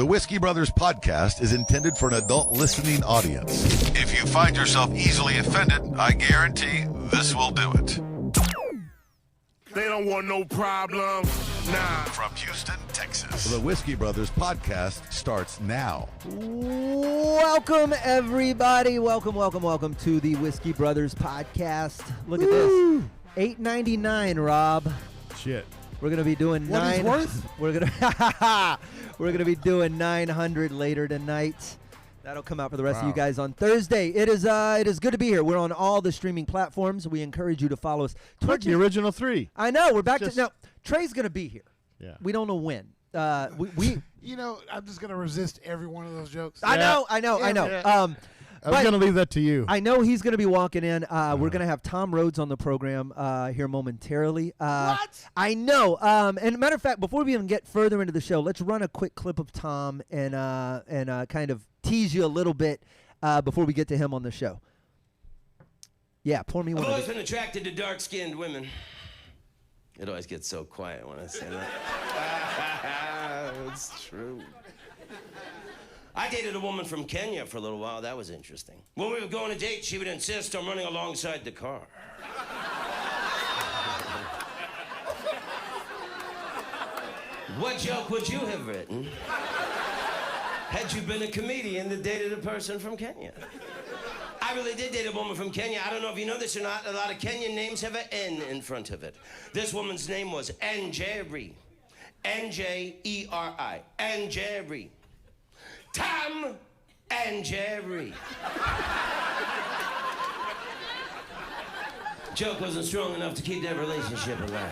The Whiskey Brothers podcast is intended for an adult listening audience. If you find yourself easily offended, I guarantee this will do it. They don't want no problem. Nah. From Houston, Texas, the Whiskey Brothers podcast starts now. Welcome, everybody. Welcome to the Whiskey Brothers podcast. Look at this. $8.99, Rob. Shit. We're gonna be doing what nine. What is worth? We're gonna be doing 900 later tonight. That'll come out for the rest of you guys on Thursday. It is good to be here. We're on all the streaming platforms. We encourage you to follow us. Twitch, the original three. I know. We're back to now. Trey's gonna be here. Yeah. We don't know when. We You know, I'm just gonna resist every one of those jokes. I know. Yeah. I was going to leave that to you. I know he's going to be walking in. We're going to have Tom Rhodes on the program here momentarily. What? I know. And matter of fact, before we even get further into the show, let's run a quick clip of Tom and kind of tease you a little bit before we get to him on the show. Yeah, pour me one. I've always been attracted to dark-skinned women. It always gets so quiet when I say that. It's true. I dated a woman from Kenya for a little while. That was interesting. When we would go on a date, she would insist on running alongside the car. What joke would you have written had you been a comedian that dated a person from Kenya? I really did date a woman from Kenya. I don't know if you know this or not. A lot of Kenyan names have an N in front of it. This woman's name was Njeri. N-J-E-R-I. Njeri. Tom and Jerry. Joke wasn't strong enough to keep that relationship alive.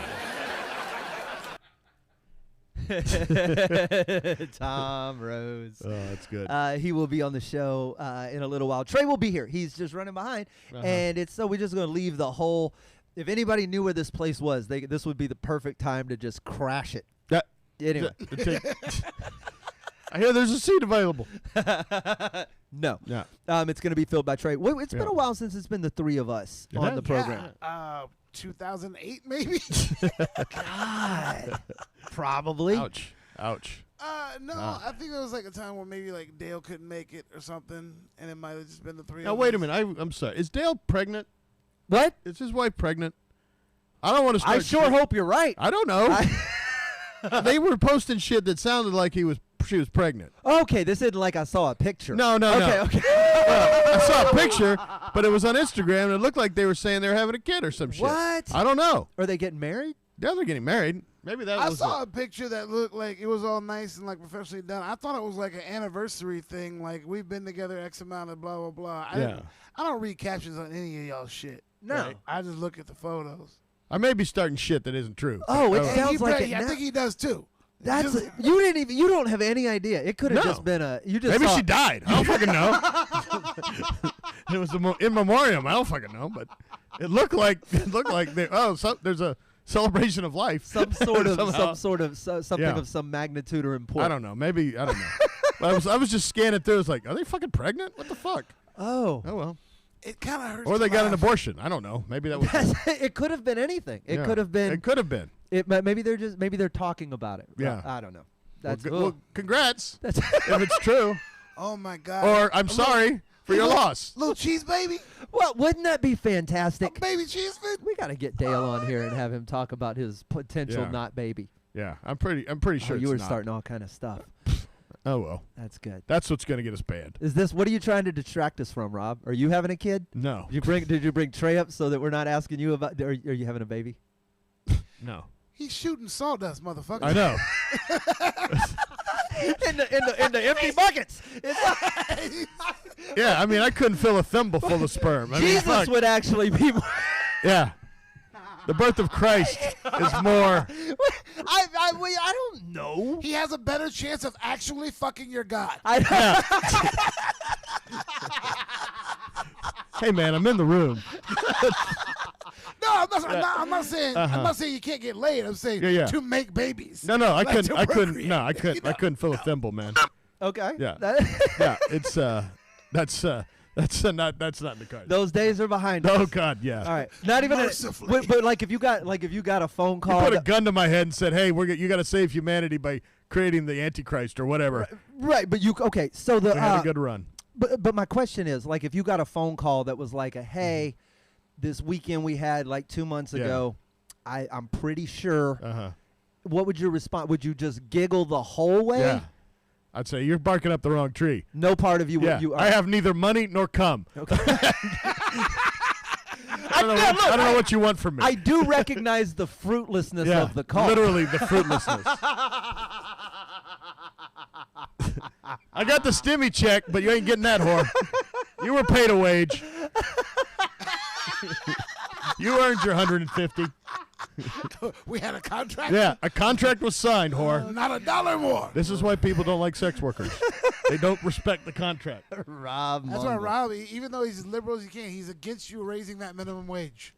Tom Rhodes. Oh, that's good. He will be on the show in a little while. Trey will be here. He's just running behind. And it's so we're just going to leave the whole. If anybody knew where this place was, this would be the perfect time to just crash it. Anyway. I hear there's a seat available. No. Yeah. It's going to be filled by Trey. It's been a while since it's been the three of us on the program. 2008 maybe? God. Probably. Ouch. No, I think it was like a time where maybe like Dale couldn't make it or something, and it might have just been the three Now, of wait a us. minute. I'm sorry. Is Dale pregnant? What? Is his wife pregnant? I don't want to start I sure hope you're right. I don't know. They were posting shit that sounded like she was pregnant. Okay, this isn't like I saw a picture. No. Okay. I saw a picture, but it was on Instagram, and it looked like they were saying they were having a kid or some shit. What? I don't know. Are they getting married? Yeah, they're getting married. Maybe that I was saw a picture that looked like it was all nice and like professionally done. I thought it was like an anniversary thing, like we've been together X amount of blah blah blah. I don't read captions on any of y'all shit. No. Right? I just look at the photos. I may be starting shit that isn't true. Oh, it I sounds like it. I think he does too. That's you don't have any idea. It could have just been maybe she died. I don't fucking know. It was in memoriam. I don't fucking know, but it looked like there's a celebration of life. Something of some magnitude or importance. I don't know. Maybe I don't know. But I was just scanning through. I was like, are they fucking pregnant? What the fuck? Oh well. It kind of hurts. Or they got an abortion. I don't know. Maybe that was. It could have been anything. It could have been. It could have been. Maybe they're talking about it. Yeah. I don't know. That's well, congrats. That's if it's true. Oh my God. Or I'm sorry for your loss. Little cheese baby. Well, wouldn't that be fantastic? A baby cheese baby. We got to get Dale on here and have him talk about his potential not baby. Yeah, I'm pretty sure. You it's were not. starting all kind of stuff. Oh well. That's good. That's what's gonna get us banned. What are you trying to distract us from, Rob? Are you having a kid? No. Did you bring Trey up so that we're not asking you about? Are you having a baby? No. He's shooting sawdust, motherfucker. I know. in the empty buckets. Yeah, I mean, I couldn't fill a thimble full of sperm. I mean, Jesus fuck. would actually be more. Yeah. The birth of Christ is more. I don't know. He has a better chance of actually fucking your God. Hey man, I'm in the room. No, I'm not saying. I'm not saying you can't get laid. I'm saying to make babies. No, I couldn't fill a thimble, man. Okay. Yeah. Yeah. It's that's That's not in the cards. Those days are behind us. Oh God, yeah. All right, not even. Mercifully. But like if you got a phone You call. put a gun to my head and said, "Hey, you got to save humanity by creating the Antichrist or whatever." Right, but okay. So We had a good run. But my question is, like, if you got a phone call that was like, hey, this weekend we had like 2 months ago, I'm pretty sure. What would your response? Would you just giggle the whole way? Yeah. I'd say you're barking up the wrong tree. No part of you. Yeah. You I have neither money nor cum. Okay. I don't know what you want from me. I do recognize the fruitlessness of the call. Literally the fruitlessness. I got the stimmy check, but you ain't getting that, whore. You were paid a wage. You earned your 150. We had a contract. Yeah, a contract was signed, whore. Not a dollar more. This is why people don't like sex workers. They don't respect the contract. Rob. That's why Rob, even though he's as liberal as he can, he's against you raising that minimum wage.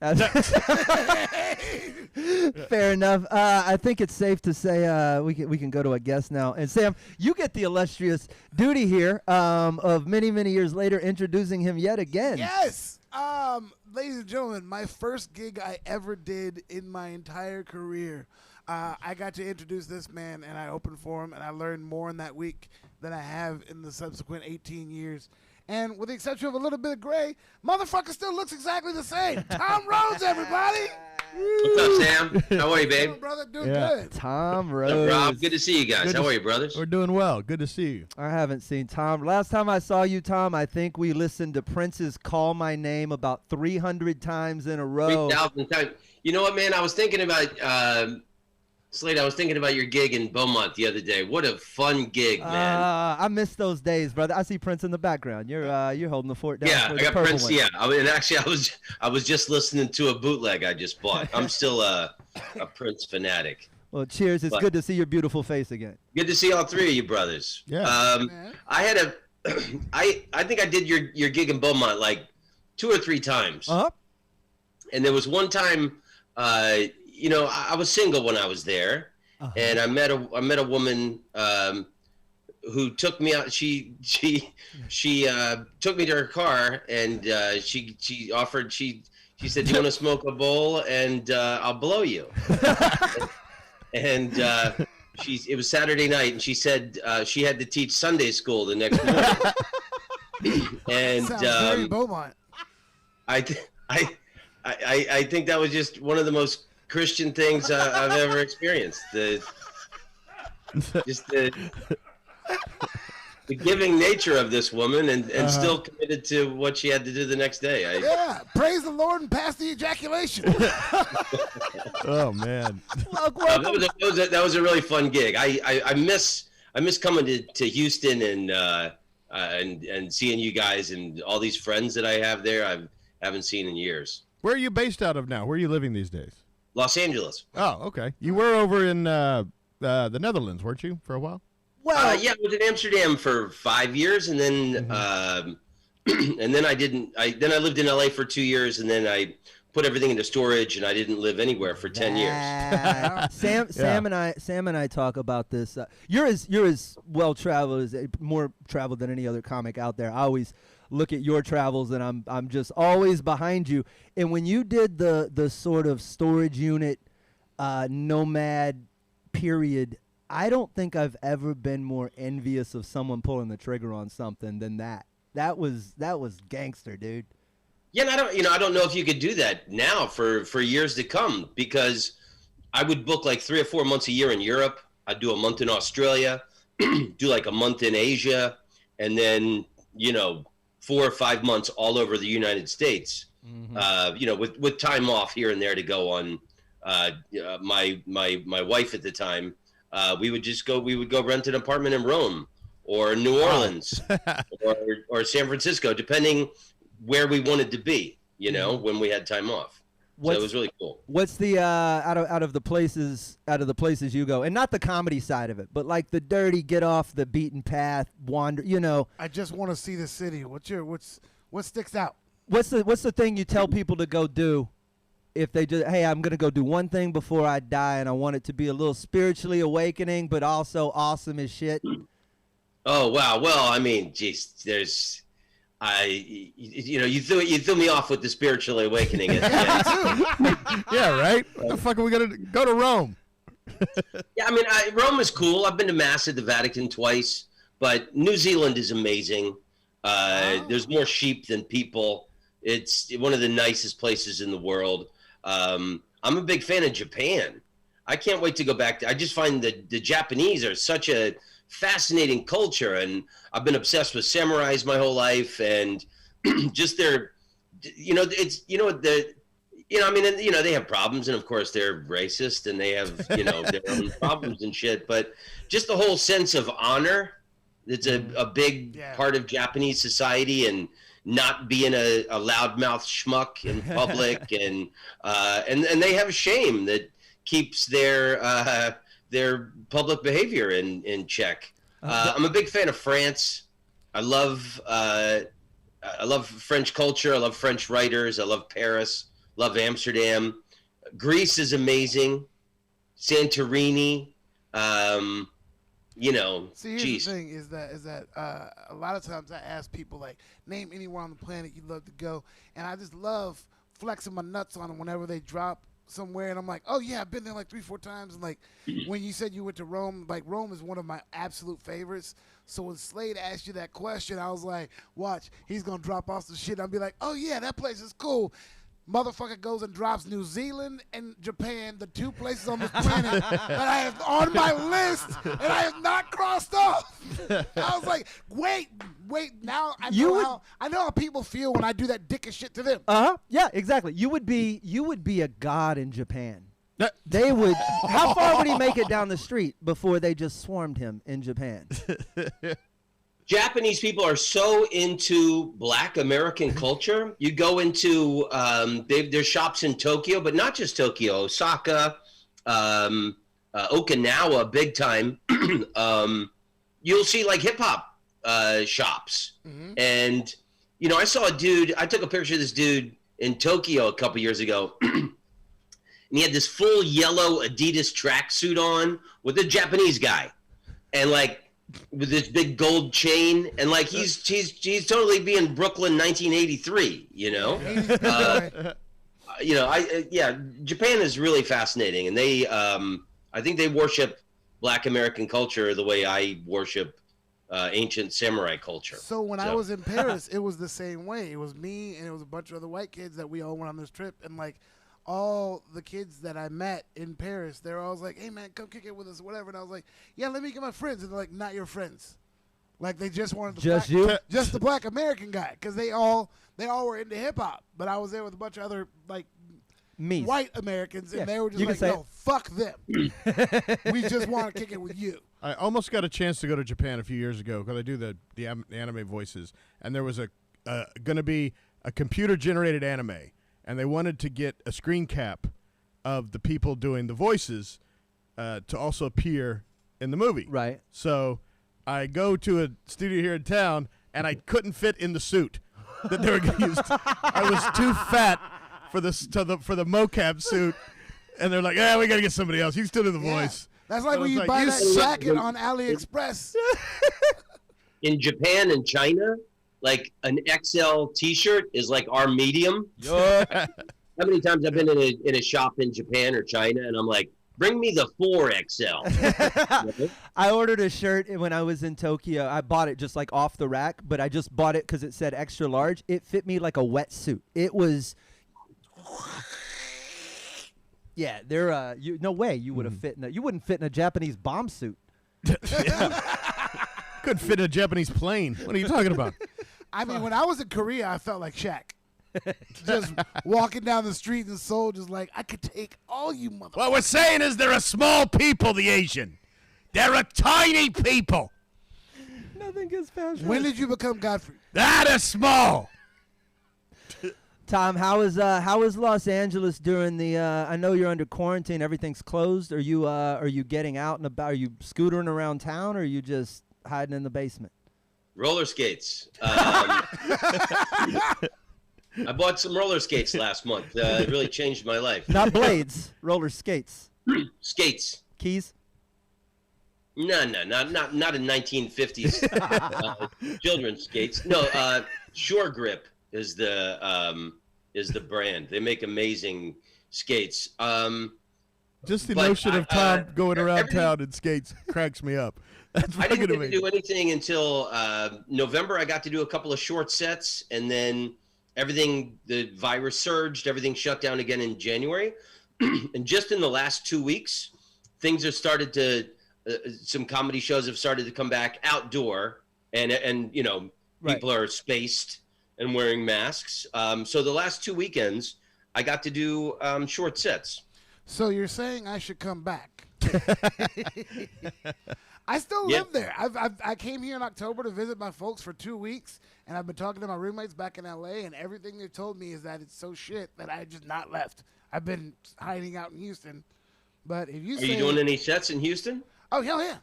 Fair enough. I think it's safe to say we can go to a guest now. And Sam, you get the illustrious duty here of many years later introducing him yet again. Yes. Ladies and gentlemen, my first gig I ever did in my entire career. I got to introduce this man, and I opened for him, and I learned more in that week than I have in the subsequent 18 years. And with the exception of a little bit of gray, motherfucker still looks exactly the same. Tom Rhodes, everybody. What's up, Sam? How are you, babe? Doing, brother? Doing good. Tom What's up, Rhodes. Rob? Good to see you guys. How are you, brothers? We're doing well. Good to see you. I haven't seen Tom. Last time I saw you, Tom, I think we listened to Prince's Call My Name about 300 times in a row. 3,000 times. You know what, man? I was thinking about Slade. I was thinking about your gig in Beaumont the other day. What a fun gig, man. I miss those days, brother. I see Prince in the background. You're holding the fort down. Yeah, for I the got purple Prince. one. Yeah, I was just listening to a bootleg I just bought. I'm still a Prince fanatic. Well, cheers. It's good to see your beautiful face again. Good to see all three of you brothers. Yeah. I had I think I did your gig in Beaumont like 2 or 3 times. Uh-huh. And there was one time, I was single when I was there, and I met a woman who took me out. She took me to her car, and she offered. She said, "Do you want to smoke a bowl, and I'll blow you." And it was Saturday night, and she said she had to teach Sunday school the next morning. And Sounds very Beaumont. I think that was just one of the most Christian things I've ever experienced. The giving nature of this woman, and still committed to what she had to do the next day. Yeah, praise the Lord and pass the ejaculation. Oh man. That was a really fun gig. I miss coming to Houston and seeing you guys and all these friends that I have there. I haven't seen in years. Where are you based out of now? Where are you living these days? Los Angeles. Oh, okay. You were over in the Netherlands, weren't you, for a while? Well, Yeah, I was in Amsterdam for 5 years, and then and then I lived in LA for 2 years, and then I put everything into storage, and I didn't live anywhere for 10 years. Sam and I talk about this. You're as well traveled as more traveled than any other comic out there. I always look at your travels, and I'm just always behind you. And when you did the sort of storage unit nomad period, I don't think I've ever been more envious of someone pulling the trigger on something than that. That was gangster, dude. Yeah, and I don't know if you could do that now for years to come, because I would book like 3 or 4 months a year in Europe. I'd do a month in Australia, do like a month in Asia, and then 4 or 5 months all over the United States. With time off here and there to go on. My wife at the time, we would go rent an apartment in Rome or New Orleans or San Francisco, depending where we wanted to be, when we had time off. So it was really cool. What's the out of the places you go, and not the comedy side of it, but like the dirty, get off the beaten path, wander, I just want to see the city. What sticks out? What's the thing you tell people to go do if they just, hey, I'm gonna go do one thing before I die, and I want it to be a little spiritually awakening, but also awesome as shit? Oh wow! Well, I mean, geez, there's you threw me off with the spiritual awakening. Yeah, right. What the fuck are we gonna go to Rome? Yeah, I mean, Rome is cool. I've been to Mass at the Vatican twice, but New Zealand is amazing. There's more sheep than people. It's one of the nicest places in the world. I'm a big fan of Japan. I can't wait to go back. I just find that the Japanese are such a fascinating culture, and I've been obsessed with samurais my whole life, and just their, they have problems, and of course they're racist, and they have, their own problems and shit, but just the whole sense of honor, it's a big part of Japanese society, and not being a loudmouth schmuck in public, and they have a shame that keeps their public behavior in check. I'm a big fan of France. I love French culture. I love French writers. I love Paris. Love Amsterdam. Greece is amazing. Santorini. See, here's the thing is that a lot of times I ask people, like, name anywhere on the planet you'd love to go, and I just love flexing my nuts on them whenever they drop somewhere, and I'm like, oh yeah, I've been there like 3-4 times, and like when you said you went to Rome, like Rome is one of my absolute favorites. So when Slade asked you that question, I was like, watch, he's gonna drop off some shit. I'll be like, oh yeah, that place is cool. Motherfucker goes and drops New Zealand and Japan, the 2 places on this planet that I have on my list and I have not crossed off. I was like, wait, now I know how people feel when I do that dickish shit to them. Yeah, exactly. You would be a god in Japan. They would. How far would he make it down the street before they just swarmed him in Japan? Japanese people are so into Black American culture. You go into there's shops in Tokyo, but not just Tokyo, Osaka, Okinawa, big time. You'll see like hip hop shops, and I saw a dude. I took a picture of this dude in Tokyo a couple years ago, and he had this full yellow Adidas tracksuit on with a Japanese guy, and like, with this big gold chain, and like he's totally being Brooklyn 1983, Japan is really fascinating, and they I think they worship Black American culture the way I worship ancient samurai culture. So when I was in Paris, it was the same way. It was me and it was a bunch of other white kids that we all went on this trip, and like all the kids that I met in Paris, they're always like, hey man, come kick it with us or whatever. And I was like, yeah, let me get my friends. And they're like, not your friends. Like they just wanted the Black American guy, because they all were into hip hop. But I was there with a bunch of other like white Americans, and they were just like, no, fuck them. We just want to kick it with you. I almost got a chance to go to Japan a few years ago because I do the anime voices, and there was going to be a computer generated anime. And they wanted to get a screen cap of the people doing the voices to also appear in the movie. Right. So I go to a studio here in town, and I couldn't fit in the suit that they were going to use. I was too fat for the mocap suit, and they're like, "Yeah, we got to get somebody else. You can still do the voice." That's like when you buy that jacket on AliExpress. In Japan and China, like an XL T-shirt is like our medium. How many times I've been in a shop in Japan or China, and I'm like, bring me the 4XL. I ordered a shirt when I was in Tokyo. I bought it just like off the rack, but I just bought it because it said extra large. It fit me like a wetsuit. It was, no way you would have fit in you wouldn't fit in a Japanese bomb suit. Couldn't fit in a Japanese plane. What are you talking about? I mean, when I was in Korea, I felt like Shaq. Just walking down the street in Seoul, just like, I could take all you motherfuckers. What we're saying is they're a small people, the Asian. They're a tiny people. Nothing gets past. When did you become Godfrey? That is small. Tom, how is Los Angeles during the? I know you're under quarantine. Everything's closed. Are you getting out and about? Are you scootering around town, or are you just hiding in the basement? Roller skates. I bought some roller skates last month. It really changed my life. Not blades, roller skates. Skates. Keys? No, not in 1950s children's skates. No, Shore Grip is the brand. They make amazing skates. Just the But notion of Tom going around everything- town in skates cracks me up. That's I didn't fucking get to amazing. do anything until November. I got to do a couple of short sets, and then the virus surged. Everything shut down again in January. And just in the last 2 weeks, things have started to, some comedy shows have started to come back outdoor, and you know, Right. people are spaced and wearing masks. So the last 2 weekends, I got to do short sets. So you're saying I should come back? I still Yeah. live there. I came here in October to visit my folks for 2 weeks, and I've been talking to my roommates back in LA, and everything they've told me is that it's so shit that I just not left. I've been hiding out in Houston. But if you Are say, you doing any sets in Houston? oh hell yeah,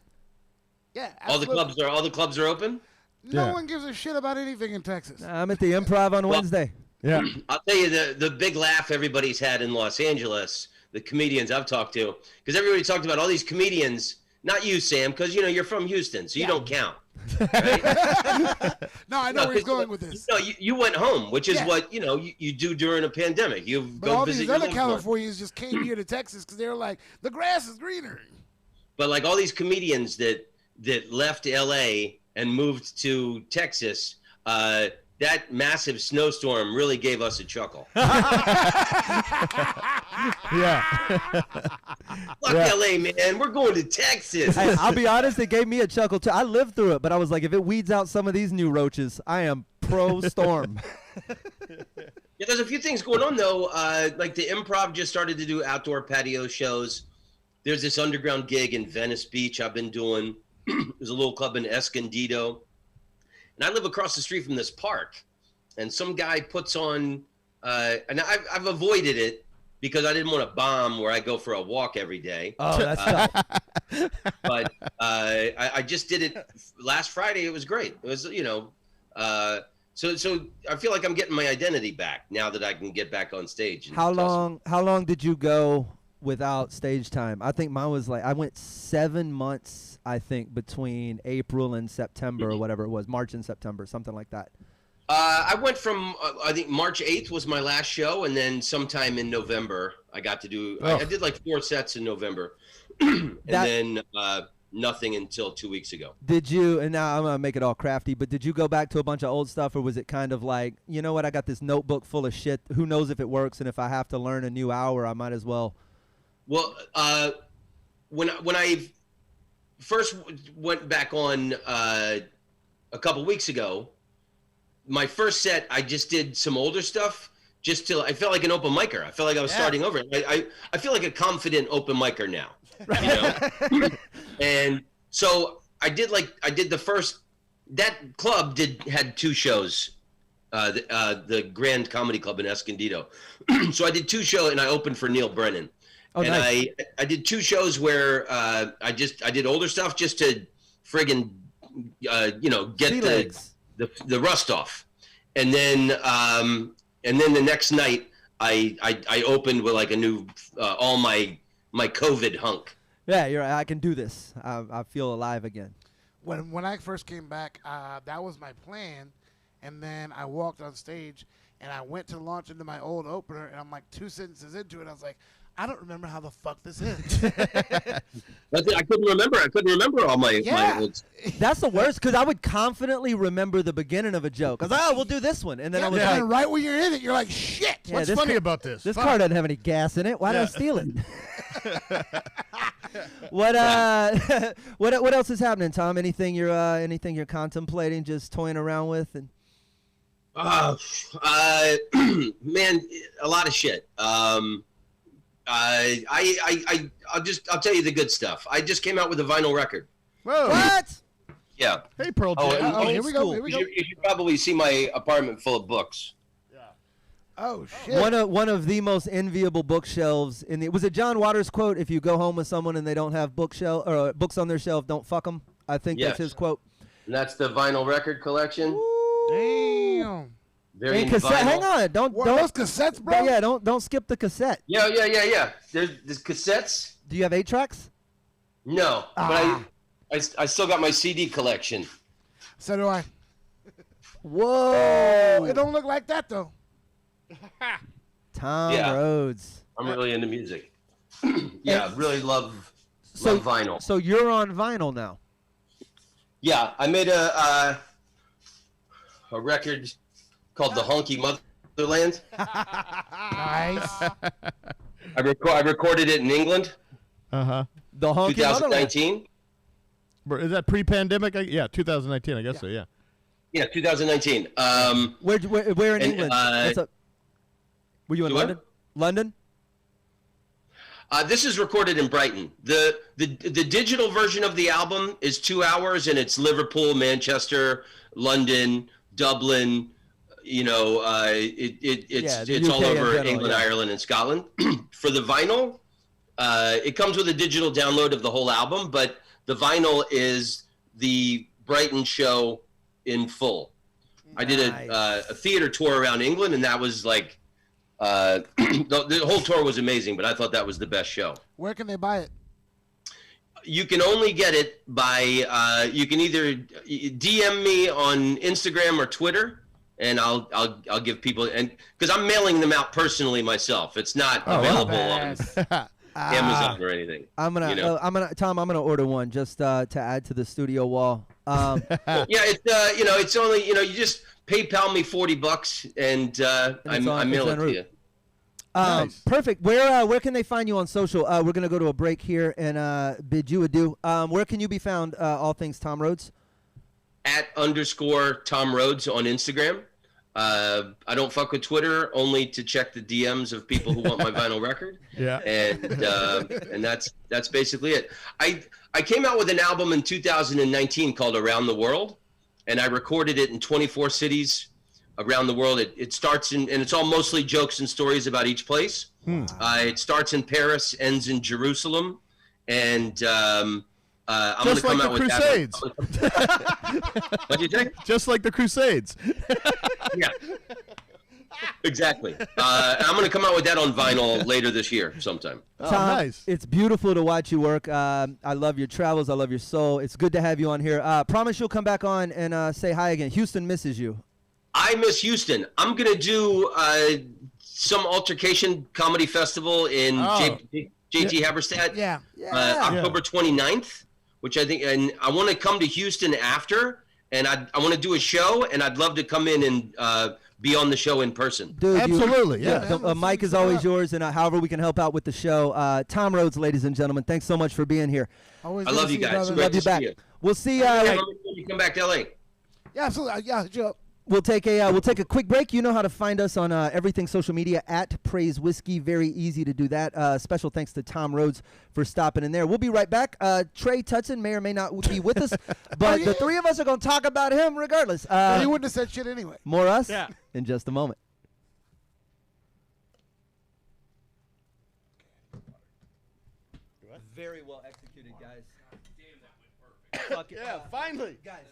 yeah, All the absolutely. clubs are open. No Yeah. one gives a shit about anything in Texas. I'm at the Improv on Wednesday. Yeah. I'll tell you the big laugh everybody's had in Los Angeles, the comedians I've talked to, because everybody talked about all these comedians, not you, Sam, because you know you're from Houston, so you don't count. Right? No, I know where he's going with this. No, you went home, which is Yeah. what you do during a pandemic. You But go all visit these your other loved ones. Californians just came here to Texas because they were like, the grass is greener. But like all these comedians that left LA and moved to Texas, that massive snowstorm really gave us a chuckle. Yeah. Fuck LA, man. We're going to Texas. Hey, I'll be honest, it gave me a chuckle too. I lived through it, but I was like, if it weeds out some of these new roaches, I am pro storm. Yeah, there's a few things going on though. Like the Improv just started to do outdoor patio shows. There's this underground gig in Venice Beach I've been doing. There's a little club in Escondido. And I live across the street from this park. And some guy puts on, and I've avoided it because I didn't want to bomb where I go for a walk every day. Oh, that's tough. But I just did it last Friday. It was great. It was, so I feel like I'm getting my identity back now that I can get back on stage. And How tell some- long did you go without stage time? I think mine was like, I went 7 months, I think, between April and September or whatever it was, March and September, something like that. I went from I think March 8th was my last show, and then sometime in November I got to do. I did like 4 sets in November, and then nothing until 2 weeks ago. Did you, and now I'm going to make it all crafty, but did you go back to a bunch of old stuff, or was it kind of like, you know what, I got this notebook full of shit, who knows if it works, and if I have to learn a new hour, I might as well. Well, when I first went back on a couple weeks ago, my first set I just did some older stuff just till I felt like an open micer. I felt like I was starting over. I feel like a confident open micer now, you know. And so I did the first. That club had 2 shows. The Grand Comedy Club in Escondido. So I did 2 shows and I opened for Neil Brennan. Oh, And nice. I did 2 shows where I did older stuff just to friggin' get Sea legs. the rust off, and then the next night I opened with like a new all my COVID hunk. Yeah, you're right. I can do this. I feel alive again. When I first came back, that was my plan, and then I walked on stage and I went to launch into my old opener, and I'm like 2 sentences into it, I was like, I don't remember how the fuck this is. I couldn't remember all my old. That's the worst, because I would confidently remember the beginning of a joke. I was like, oh, we'll do this one. And then I was and like, right when you're in it, you're like, shit. yeah, What's this funny car- about this? This Fuck. car doesn't have any gas in it. Why did I steal it? What else is happening, Tom? Anything you're contemplating, just toying around with? And Man, a lot of shit. I'll tell you the good stuff. I just came out with a vinyl record. Whoa. what? Yeah. Hey, Pearl Oh, Jam. and- Oh, here we go. school. Here we You go. should probably see my apartment full of books. Oh shit. One of the most enviable bookshelves in the. Was it John Waters' quote? If you go home with someone and they don't have bookshelf or books on their shelf, don't fuck them. I think that's Yes. his quote. And that's the vinyl record collection. Damn. Very And cassette. vinyl. Hang on. Don't What are those don't. cassettes, bro? Yeah, don't skip the cassette. Yeah. There's cassettes. Do you have 8 tracks? No, but I still got my CD collection. So do I. Whoa. It don't look like that though. Tom Yeah. Rhodes. I'm really into music. Yeah, really love vinyl. So you're on vinyl now. Yeah, I made a record called "The Honky Motherland." Nice. I recorded it in England, Uh-huh. The honky motherland. 2019. Is that pre-pandemic? Yeah, 2019, I guess so, yeah. Yeah, 2019. Where in and, England? What's up? Were you in you what? London? London? This is recorded in Brighton. The digital version of the album is 2 hours, and it's Liverpool, Manchester, London, Dublin. You know, it's all UK in over general, England, yeah. Ireland, and Scotland. For the vinyl, it comes with a digital download of the whole album, but the vinyl is the Brighton show in full. I did a theater tour around England, and that was like the whole tour was amazing, but I thought that was the best show. Where can they buy it? You can only get it by you can either DM me on Instagram or Twitter, and I'll give people, and because I'm mailing them out personally myself. It's not available on Amazon or anything. I'm gonna order one just to add to the studio wall. Yeah, it's it's only you just PayPal me $40 and I mail it to you. Nice. Perfect. Where can they find you on social? We're gonna go to a break here and bid you adieu. Where can you be found? All things Tom Rhodes. @_Tom Rhodes on Instagram. I don't fuck with Twitter, only to check the DMs of people who want my vinyl record. Yeah. And that's basically it. I came out with an album in 2019 called Around the World, and I recorded it in 24 cities around the world. It starts and it's all mostly jokes and stories about each place. It starts in Paris, ends in Jerusalem, and I'm Just gonna come like out the with Crusades. that. What'd you think? Just like the Crusades. Yeah. Exactly. And I'm going to come out with that on vinyl later this year sometime. Oh, Tom, nice. It's beautiful to watch you work. I love your travels. I love your soul. It's good to have you on here. Promise you'll come back on and say hi again. Houston misses you. I miss Houston. I'm going to do some altercation comedy festival in JT Haberstadt. Yeah. October 29th, which I think, and I want to come to Houston after, and I want to do a show, and I'd love to come in and be on the show in person. Dude, Absolutely, yeah. The mic is always yours, and however we can help out with the show. Tom Rhodes, ladies and gentlemen, thanks so much for being here. Always I good to love you see guys. brother. Great Love to you see back. you. We'll see. You come back to LA. Yeah, absolutely. Yeah, Joe. We'll take a quick break. You know how to find us on everything social media at Praise Whiskey. Very easy to do that. Special thanks to Tom Rhodes for stopping in there. We'll be right back. Trey Tutson may or may not be with us, but the three of us are going to talk about him regardless. He wouldn't have said shit anyway. More us in just a moment. Very well executed, guys. Damn, that went perfect. Yeah, finally. Guys.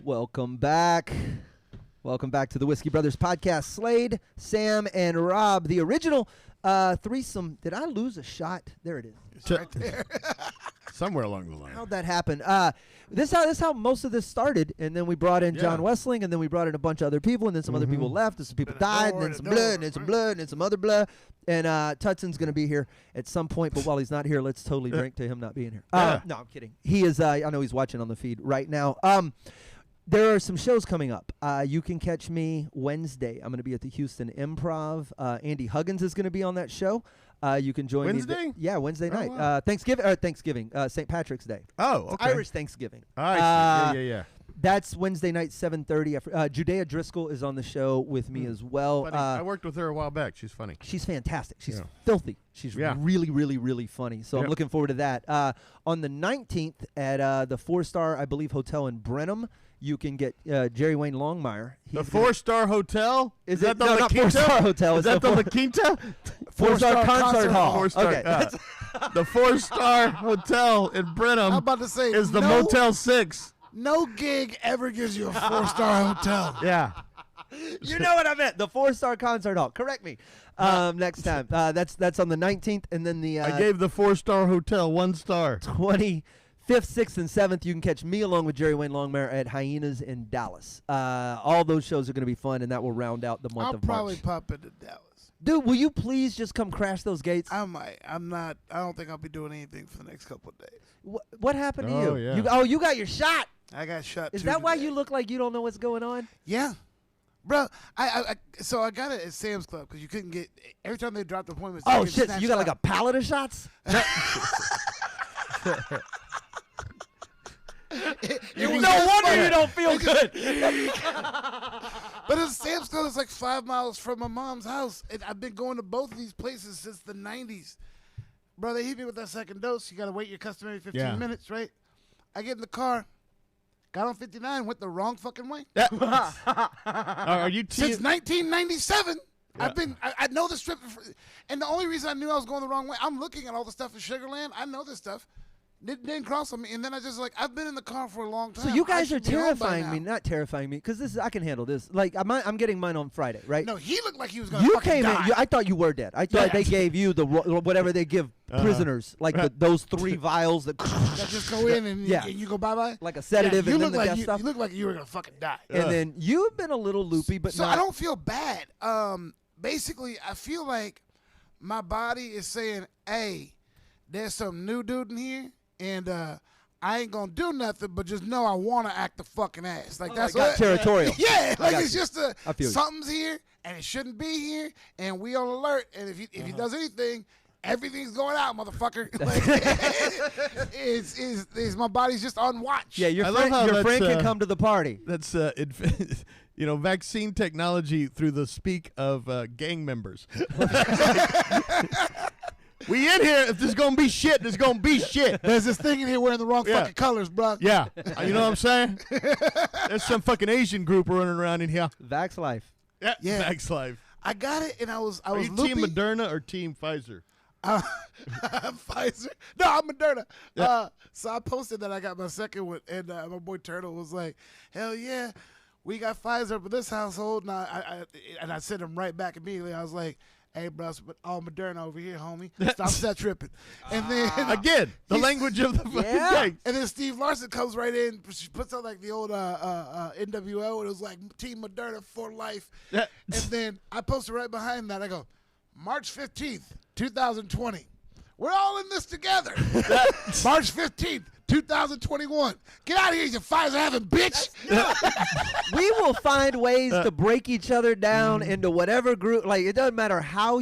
Welcome back. Welcome back to the Whiskey Brothers podcast. Slade, Sam, and Rob, the original threesome. Did I lose a shot? There it is. It's right there. Somewhere along the line. How'd that happen? This is how most of this started, and then we brought in John Wessling, and then we brought in a bunch of other people, and then some other people left, and some people died, and then some blood, and then some blood, and then some other blood. And Tutson's going to be here at some point, but while he's not here, let's totally drink to him not being here. No, I'm kidding. He is. I know he's watching on the feed right now. There are some shows coming up. You can catch me Wednesday. I'm going to be at the Houston Improv. Andy Huggins is going to be on that show. You can join Wednesday? me. Wednesday night. Wow. Thanksgiving. St. Patrick's Day. Oh, It's okay. Irish Thanksgiving. I see. Yeah. That's Wednesday night, 7:30. Judea Driscoll is on the show with me as well. Funny. I worked with her a while back. She's funny. She's fantastic. She's Yeah. filthy. She's Yeah. really, really, really funny. So I'm looking forward to that. On the 19th at the 4-star, I believe, hotel in Brenham, you can get Jerry Wayne Longmire. The 4-star hotel? Is that it? the No, La not Quinta? 4-star hotel. Is It's that the the La Quinta? 4-star concert hall. 4-star. Okay. The 4-star hotel in Brenham I'm about to say is the no, Motel 6. No gig ever gives you a 4-star hotel. Yeah. You know what I meant. The 4-star concert hall. Correct me next time. That's on the 19th, and then the I gave the 4-star hotel 1 star. 25th, 6th, and 7th. You can catch me along with Jerry Wayne Longmire at Hyenas in Dallas. All those shows are going to be fun, and that will round out the month I'll of probably March. pop into Dallas. Dude, will you please just come crash those gates? I might. I'm not. I don't think I'll be doing anything for the next couple of days. What happened to Oh, you? yeah. You got your shot. I got shot. Is too that why today. you look like you don't know what's going on? Yeah, bro. So I got it at Sam's Club because you couldn't get every time they dropped appointments. Oh shit! So you got like a pallet of shots? No wonder you don't feel good. But it's Sam's Club is like 5 miles from my mom's house, and I've been going to both of these places since the '90s. Bro, they hit me with that second dose. You got to wait your customary 15 minutes, right? I get in the car, got on 59, went the wrong fucking way. Are you Since 1997, I know the strip, and the only reason I knew I was going the wrong way, I'm looking at all the stuff in Sugarland. I know this stuff. Didn't cross on me, and then I just I've been in the car for a long time. So you guys I are should be home by terrifying me, now. not terrifying me, because I can handle this. Like I'm getting mine on Friday, right? No, he looked like he was gonna You fucking came die. in. I thought you were dead. I thought they gave you the whatever they give prisoners, like those 3 vials that That just go in and, Yeah. and you go bye-bye? like a sedative you and then look the like death you, stuff. you look like you were gonna fucking die. And then you've been a little loopy, but So not. I don't feel bad. Basically, I feel like my body is saying, "Hey, there's some new dude in here, and I ain't gonna do nothing, but just know I want to act the fucking ass." Like that's got what. territorial. Yeah, like got it's you. just I feel you. something's here, and it shouldn't be here, and we on alert. And if he does anything, everything's going out, motherfucker. Like, it's my body's just on watch. Yeah, your I love how friend that's, can come to the party. That's vaccine technology through the speak of gang members. We in here. If there's gonna be shit, there's gonna be shit. There's this thing in here wearing the wrong Yeah. fucking colors, bro. Yeah, you know what I'm saying? There's some fucking Asian group running around in here. Vax life. Yeah. Vax Life. I got it, and I was Are you loopy. team Moderna or team Pfizer? Pfizer. No, I'm Moderna. So I posted that I got my second one, and my boy Turtle was like, "Hell yeah, we got Pfizer for this household." And I sent him right back immediately. I was like, "Hey, bro, but all Moderna over here, homie. Stop that tripping." And then Again, the language of the fucking Yeah. gang. And then Steve Larson comes right in, she puts on like the old NWO, and it was like Team Moderna for life. Yeah. And then I posted right behind that. I go, March 15th, 2020. We're all in this together. March 15th, 2021. Get out of here, you Pfizer having bitch. We will find ways to break each other down into whatever group. Like it doesn't matter how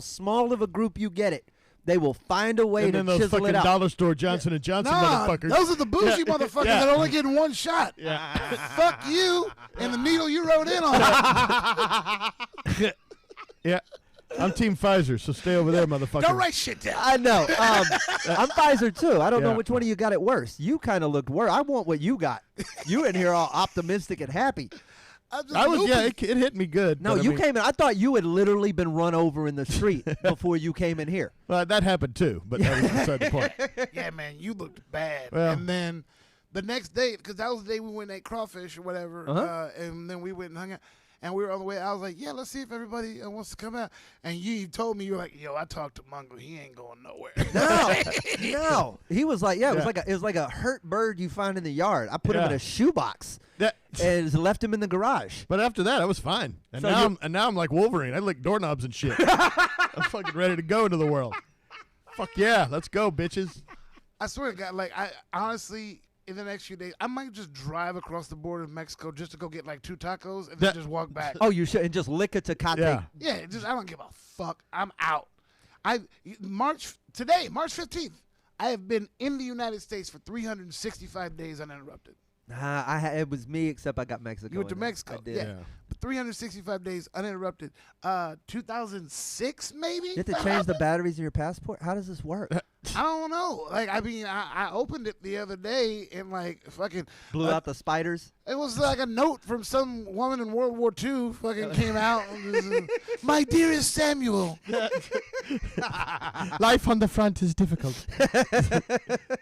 small of a group you get it. They will find a way And to then those chisel fucking it out. dollar store Johnson & Johnson Nah, motherfuckers. those are the bougie motherfuckers Yeah. that only getting one shot. Yeah. Fuck you and the needle you wrote in on. Yeah. I'm team Pfizer, so stay over there, motherfucker. Don't write shit down. I know. I'm Pfizer too. I don't know Yeah. which one of you got it worse. You kind of looked worse. I want what you got. You in here all optimistic and happy. I'm just I was, loopy. yeah, it hit me good. No, but you I mean, came in. I thought you had literally been run over in the street before you came in here. Well, that happened too, but that was beside the point. Yeah, man, you looked bad. Well. And then the next day, because that was the day we went and ate crawfish or whatever, and then we went and hung out. And we were on the way. I was like, yeah, let's see if everybody wants to come out. And you told me, you were like, yo, I talked to Mungo. He ain't going nowhere. No. He was like, it was like a hurt bird you find in the yard. I put him in a shoebox and left him in the garage. But after that, I was fine. And So now I'm like Wolverine. I lick doorknobs and shit. I'm fucking ready to go into the world. Fuck yeah, let's go, bitches. I swear to God, like, I honestly, in the next few days, I might just drive across the border of Mexico just to go get like 2 tacos and then just walk back. Oh, you should, and just lick a Tecate. Yeah. Yeah, I don't give a fuck. I'm out. March 15th, I have been in the United States for 365 days uninterrupted. It was me, except I got Mexico. You went to in there. Mexico. I did. Yeah. But 365 days uninterrupted. 2006 maybe? You have to change the batteries in your passport? How does this work? I don't know. Like, I mean, I opened it the other day and like fucking Blew out the spiders? it was like a note from some woman in World War II fucking came out. My dearest Samuel. Life on the front is difficult.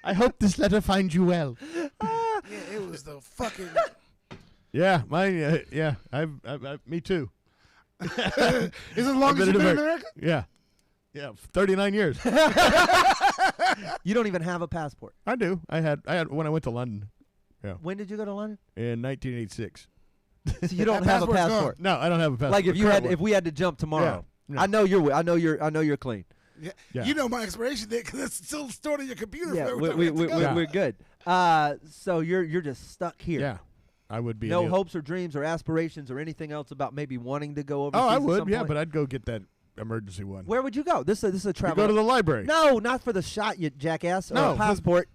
I hope this letter finds you well. Yeah, it was the fucking Yeah, mine. Me too. Is it as long as you've been in America? Yeah, 39 years. You don't even have a passport. I do. I had when I went to London. Yeah, When did you go to London? in 1986. So you don't That have a passport's gone. passport. No, I don't have a passport. Like Current if we had to jump tomorrow. Yeah. I know you're clean. Yeah. Yeah. You know my expiration date because it's still stored on your computer. Yeah, for every time we have to go. we're good. So you're just stuck here. Yeah, I would be. No in the- hopes or dreams or aspirations or anything else about maybe wanting to go overseas. Oh, I at would. some Yeah, point? but I'd go get that emergency one. Where would you go? This is a You travel. go to the library. No, not for the shot, you jackass. Or No, a passport.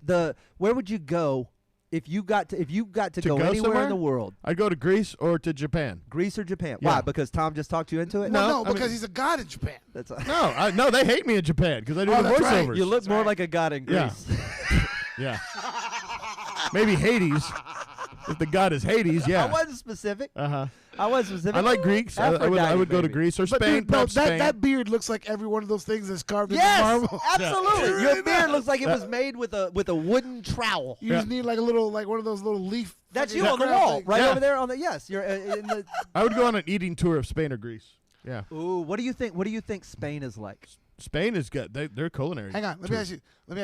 Where would you go if you got to go go anywhere somewhere? in the world? I'd go to Greece or to Japan. Greece or Japan? Yeah. Why? Because Tom just talked you into it. Well, No, no, I because mean- he's a god in Japan. That's No, they hate me in Japan because I do Oh, the that's right. voiceovers. you look That's more right. like a god in Yeah. Greece. Yeah. Maybe Hades. If the god is Hades, yeah. I wasn't specific. Uh-huh. I wasn't specific. I like Greeks. I would Aphrodite, go to baby. Greece or But Spain. dude, no, perhaps Spain. that beard looks like every one of those things that's carved into Yes, marble. absolutely. It Your really beard does. looks like it was made with a wooden trowel. You just need like a little, like one of those little leaf. That's fucking you on the crown wall, things. right Yeah. over there on the. Yes, you're in the. I would go on an eating tour of Spain or Greece. Yeah. Ooh, what do you think? What do you think Spain is like? Spain is good. They're culinary. Hang on, let me ask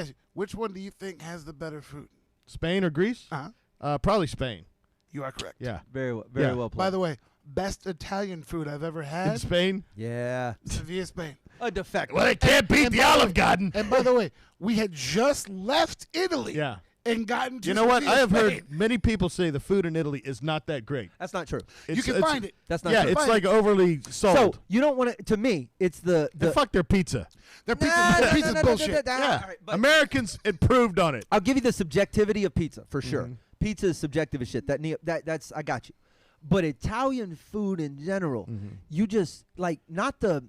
you. Which one do you think has the better food? Spain or Greece? Uh-huh. Probably Spain. You are correct. Yeah. Very Yeah. well played. By the way, best Italian food I've ever In had. Spain? yeah, Sevilla, Spain. a defect. Well, they can't beat and the by the Olive way- Garden. And by the way, we had just left Italy. Yeah. And gotten to You know what? Sevilla, I have Spain. heard many people say the food in Italy is not that great. That's not true. You can find it. That's not Yeah, true. it's Find like it. overly sold. So you don't want to. To me, it's the And fuck their pizza. Their pizza, Nah, their no, pizza's no, no, no, bullshit. no, no, Yeah. all right, but Americans improved on it. I'll give you the subjectivity of pizza for sure. Mm-hmm. Pizza is subjective as shit. That's I got you. But Italian food in general, Mm-hmm. you just like not the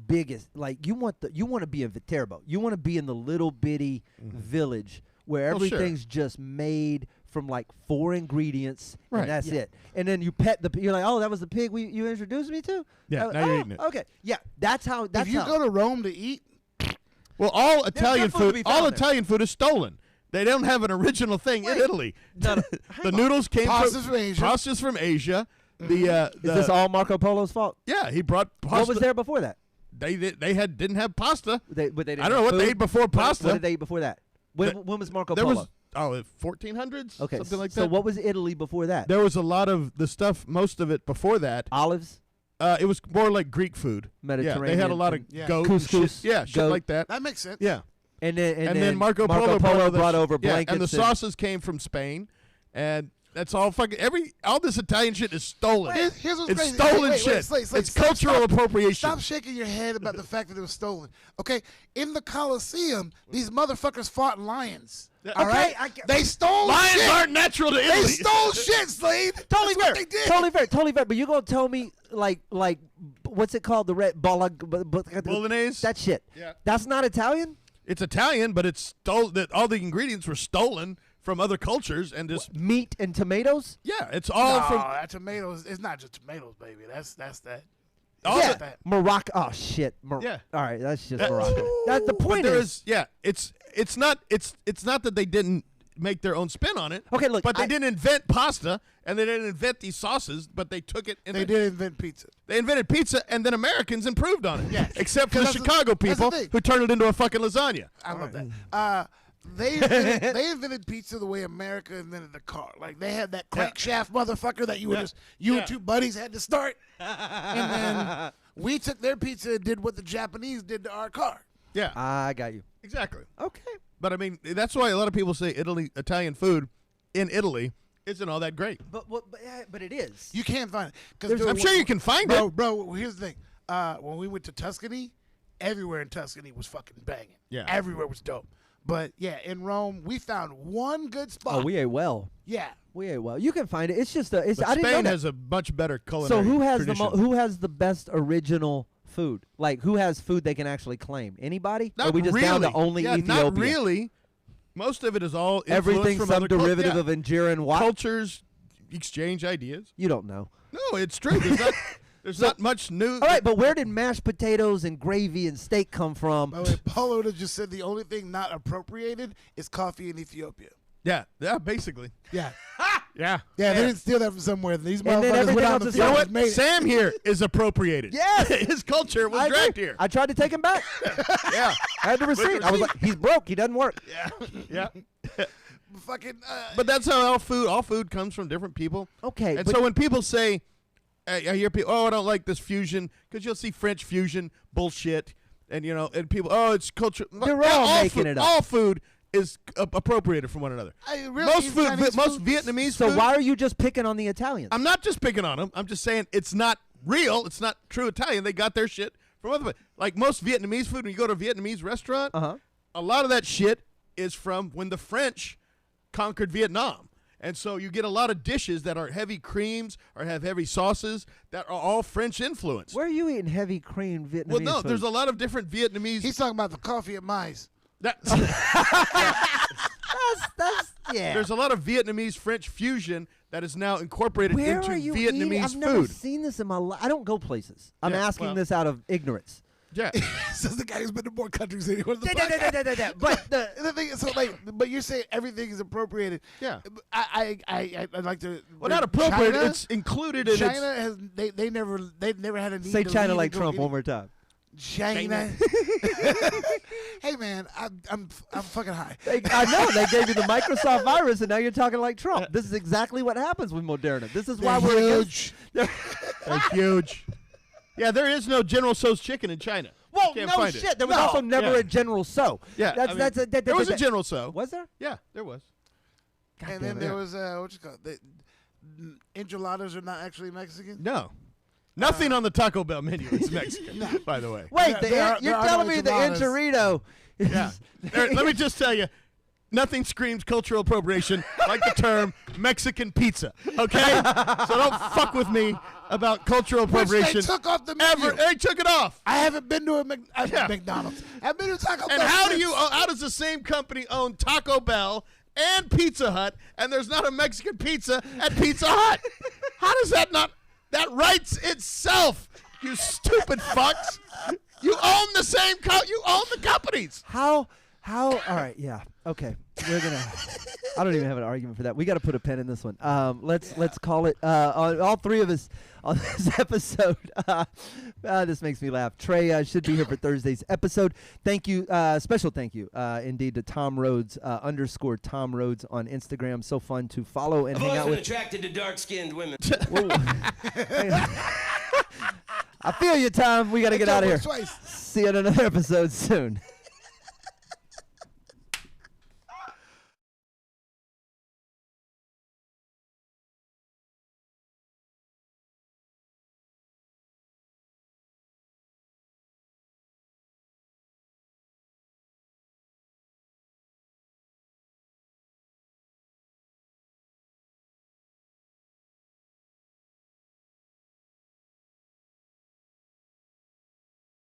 biggest. Like you want to be in Viterbo. You want to be in the little bitty village where Well, sure. everything's just made from like 4 ingredients Right. and that's it. And then you pet you're like, oh, that was the pig you introduced me to. Yeah, now you're eating it. Okay, yeah, that's how. That's If you how. go to Rome to eat, Well, all Italian good food to food, be all found there. Italian food is stolen. They don't have an original thing in Wait. Italy. No, no, The noodles came Pasta's from Asia. Pasta's from Asia. is this all Marco Polo's fault? Yeah, he brought pasta. What was there before that? They didn't have pasta. But they didn't I don't know have what they food? ate before pasta. What did they eat before that? When The- was Marco There Polo? was 1400s. Okay, something like so that. what was Italy before that? There was a lot of the stuff. Most of it before that. Olives, It was more like Greek food. Yeah, Mediterranean. they had a lot of Yeah. goat and Couscous, shit. Yeah, shit goat. like that. that makes sense. Yeah, and then Marco Polo brought over yeah, blankets. and the sauces came from Spain, and that's all fucking all this Italian shit is stolen. Here's what's It's crazy. stolen Wait, shit. Slate, It's stop, cultural stop. appropriation. Stop shaking your head about the fact that it was stolen. Okay, in the Coliseum, these motherfuckers fought lions. All right, they stole Lions shit. aren't natural to They Italy. stole shit, Slade. Totally That's fair. what they did. Totally fair. But you're gonna tell me like what's it called? The red Bolognese? That shit. Yeah. That's not Italian. It's Italian, but it's that all the ingredients were stolen from other cultures, and just Meat and tomatoes. yeah, it's all No, from that tomatoes. It's not just tomatoes, baby. That's that. all yeah, the, Morocco. Oh shit. Yeah. All right, that's just That- Morocco. That's the but point. there is is it's not that they didn't make their own spin on it. Okay, look, but they didn't invent pasta, and they didn't invent these sauces, but they took it. And They did invent pizza. They invented pizza, and then Americans improved on it. Yes. Except for the That's the- Chicago that's the people thing. who turned it into a fucking lasagna. I love that. They invented pizza the way America invented the car. Like they had that crankshaft motherfucker that you and two buddies had to start, and then we took their pizza and did what the Japanese did to our car. Yeah, I got you. exactly. Okay. But I mean, that's why a lot of people say Italian food in Italy isn't all that great. But it is. You can't find it. 'Cause I'm sure you can find it. Bro, here's the thing. When we went to Tuscany, everywhere in Tuscany was fucking banging. Yeah. Everywhere was dope. But yeah, in Rome, we found one good spot. Oh, we ate well. Yeah. We ate well. You can find it. It's just a. It's. But I didn't know Spain that. has a much better culinary So who has tradition. who has the best original food? Like who has food they can actually claim? Anybody? Not or are we just really. down to only yeah, Ethiopia? Not really. Most of it is all influenced Everything from some other derivative of Injera what? cultures, exchange ideas. You don't know. No, it's true. There's not much new. All right, but where did mashed potatoes and gravy and steak come from? By the way, Polo just said the only thing not appropriated is coffee in Ethiopia. Yeah, basically. Yeah. Yeah. Yeah, they didn't steal that from somewhere. These And then motherfuckers everything went else out the is You know field what? and made it. Sam here is appropriated. Yes. His culture was I dragged agree. here. I tried to take him back. Yeah. I had the receipt. I was like, he's broke. He doesn't work. Yeah. Fucking. But that's how all food comes from different people. Okay, And but- so when people say, I hear people, oh, I don't like this fusion, because you'll see French fusion bullshit, and and people, oh, it's culture. They're all making food, it up. All food is appropriated from one another. I really Most eat food, Chinese most food. Vietnamese So food. why are you just picking on the Italians? I'm not just picking on them. I'm just saying it's not real. It's not true Italian. They got their shit from other. Like most Vietnamese food, when you go to a Vietnamese restaurant, a lot of that shit is from when the French conquered Vietnam. And so you get a lot of dishes that are heavy creams or have heavy sauces that are all French influenced. Where are you eating heavy cream Vietnamese Well, no, food? there's a lot of different Vietnamese. He's talking about the coffee at Mize. That's yeah. There's a lot of Vietnamese French fusion that is now incorporated Where into are you Vietnamese eating? I've food. never seen this in my life. I don't go places. I'm Yeah, asking well- this out of ignorance. Yeah. Says the guy who's been to more countries than anyone. But The thing is, so but you're saying everything is appropriated. Yeah. I'd like to. Well, not appropriated. China, It's included in China its. has they never had a need say to China leave like and go Trump any- one more time. China. Hey man, I'm fucking high. I know they gave you the Microsoft virus, and now you're talking like Trump. This is exactly what happens with Moderna. This is why They're we're huge. against. They're huge. Yeah, there is no General Tso's chicken in China. Whoa, Can't no find shit. it. There was No. also never Yeah. a General Tso. Yeah, that's I mean, that, there was a General Tso. Was there? Yeah, there was. God And damn then it. there was what you call it? Enchiladas are not actually Mexican. No. Nothing on the Taco Bell menu is Mexican, by the way. Wait, There you're are telling no me the enchiladas. enchilado? Yeah. Let me just tell you, nothing screams cultural appropriation like the term Mexican pizza. Okay? So don't fuck with me about cultural Which they appropriation. took off the menu. Ever. They took it off. I haven't been to a Yeah. McDonald's. I've been to Taco Bell. And how since. does the same company own Taco Bell and Pizza Hut, and there's not a Mexican pizza at Pizza Hut? How does that not? That writes itself, you stupid fucks. You own the same you own the companies. How? All right, yeah. Okay, we're gonna. I don't even have an argument for that. We got to put a pen in this one. Let's call it. All three of us on this episode. This makes me laugh. Trey should be here for Thursday's episode. Thank you, special thank you, indeed, to Tom Rhodes _Tom Rhodes on Instagram. So fun to follow and I've hang always out been with. attracted to dark-skinned women. I feel you, Tom. We got to get That out of here. joke works twice. See you in another episode soon.